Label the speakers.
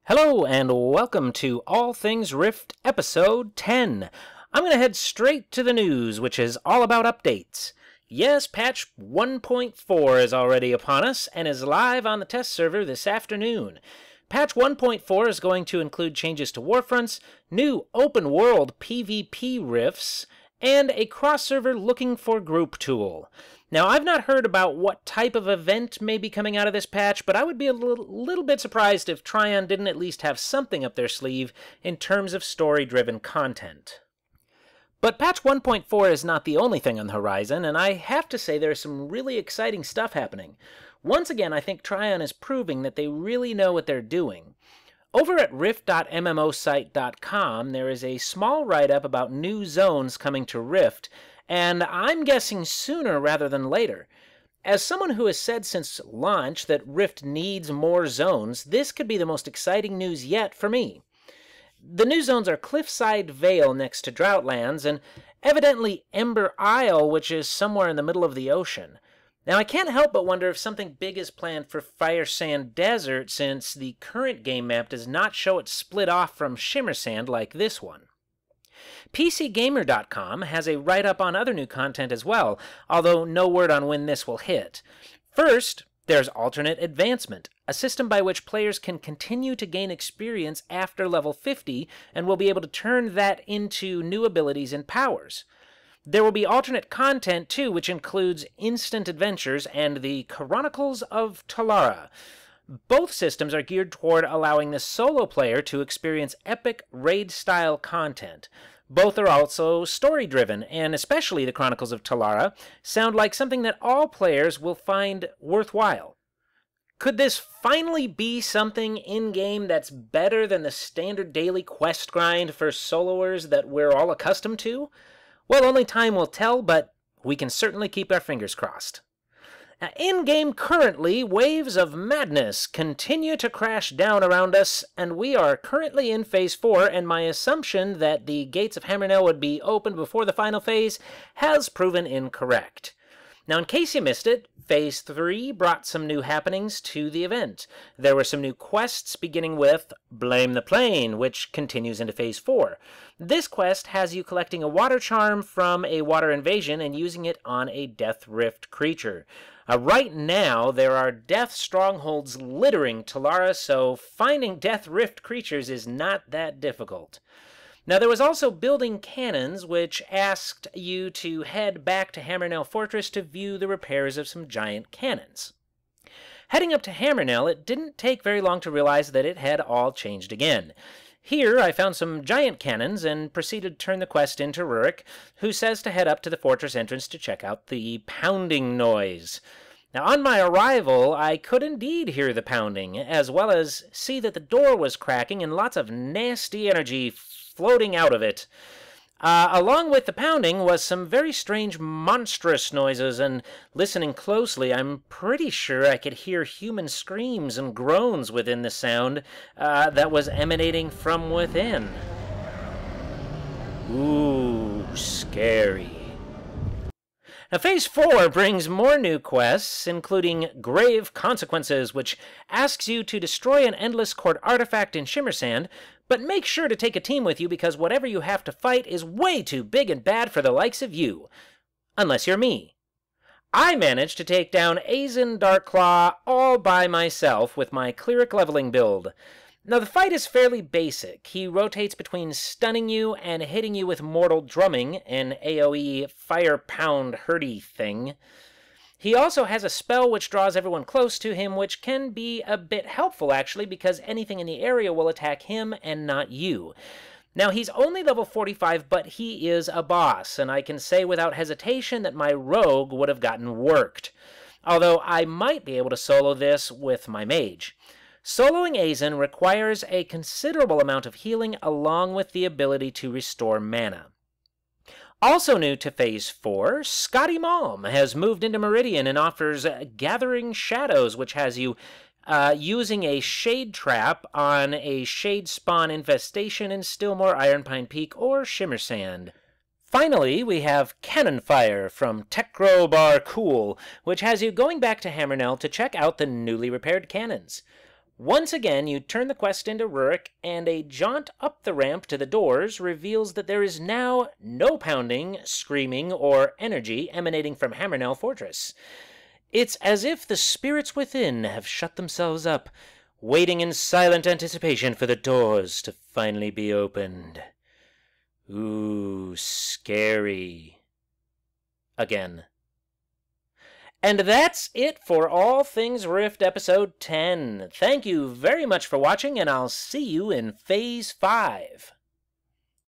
Speaker 1: Hello and welcome to All Things Rift episode 10. I'm going to head straight to the news, which is all about updates. Yes, patch 1.4 is already upon us and is live on the test server this afternoon. Patch 1.4 is going to include changes to warfronts, new open-world PvP rifts, and a cross-server looking for group tool. Now, I've not heard about what type of event may be coming out of this patch, but I would be a little bit surprised if Trion didn't at least have something up their sleeve in terms of story-driven content. But patch 1.4 is not the only thing on the horizon, and I have to say there's some really exciting stuff happening. Once again, I think Trion is proving that they really know what they're doing. Over at rift.mmosite.com, there is a small write-up about new zones coming to Rift, and I'm guessing sooner rather than later. As someone who has said since launch that Rift needs more zones, this could be the most exciting news yet for me. The new zones are Cliffside Vale next to Droughtlands, and evidently Ember Isle, which is somewhere in the middle of the ocean. Now, I can't help but wonder if something big is planned for Firesand Desert, since the current game map does not show it split off from Shimmersand like this one. PCGamer.com has a write-up on other new content as well, although no word on when this will hit. First, there's Alternate Advancement, a system by which players can continue to gain experience after level 50 and will be able to turn that into new abilities and powers. There will be alternate content, too, which includes Instant Adventures and the Chronicles of Talara. Both systems are geared toward allowing the solo player to experience epic raid-style content. Both are also story-driven, and especially the Chronicles of Talara sound like something that all players will find worthwhile. Could this finally be something in-game that's better than the standard daily quest grind for soloers that we're all accustomed to? Well, only time will tell, but we can certainly keep our fingers crossed. Now, in-game currently, waves of madness continue to crash down around us, and we are currently in Phase 4, and my assumption that the gates of Hammerknell would be opened before the final phase has proven incorrect. Now, in case you missed it, Phase 3 brought some new happenings to the event. There were some new quests, beginning with Blame the Plane, which continues into Phase 4. This quest has you collecting a water charm from a water invasion and using it on a Death Rift creature. Right now, there are death strongholds littering Talara, so finding Death Rift creatures is not that difficult. Now, there was also Building Cannons, which asked you to head back to Hammerknell Fortress to view the repairs of some giant cannons. Heading up to Hammerknell, it didn't take very long to realize that it had all changed again. Here, I found some giant cannons and proceeded to turn the quest into Rurik, who says to head up to the fortress entrance to check out the pounding noise. Now, on my arrival, I could indeed hear the pounding, as well as see that the door was cracking and lots of nasty energy floating out of it. Along with the pounding was some very strange monstrous noises, and listening closely, I'm pretty sure I could hear human screams and groans within the sound that was emanating from within. Ooh, scary. Now, Phase 4 brings more new quests, including Grave Consequences, which asks you to destroy an Endless Court artifact in Shimmersand, but make sure to take a team with you because whatever you have to fight is way too big and bad for the likes of you. Unless you're me. I managed to take down Azen Darkclaw all by myself with my cleric leveling build. Now, the fight is fairly basic. He rotates between stunning you and hitting you with Mortal Drumming, an AoE fire pound hurdy thing. He also has a spell which draws everyone close to him, which can be a bit helpful, actually, because anything in the area will attack him and not you. Now, he's only level 45, but he is a boss, and I can say without hesitation that my rogue would have gotten worked. Although I might be able to solo this with my mage. Soloing Azen requires a considerable amount of healing along with the ability to restore mana. Also new to Phase 4, Scotty Malm has moved into Meridian and offers Gathering Shadows, which has you using a Shade Trap on a Shade Spawn infestation in Stillmore, Ironpine Peak, or Shimmersand. Finally, we have Cannon Fire from Tekro Bar Cool, which has you going back to Hammerknell to check out the newly repaired cannons. Once again, you turn the quest into Rurik, and a jaunt up the ramp to the doors reveals that there is now no pounding, screaming, or energy emanating from Hammernell Fortress. It's as if the spirits within have shut themselves up, waiting in silent anticipation for the doors to finally be opened. Ooh, scary. Again. And that's it for All Things Rift Episode 10. Thank you very much for watching, and I'll see you in Phase 5.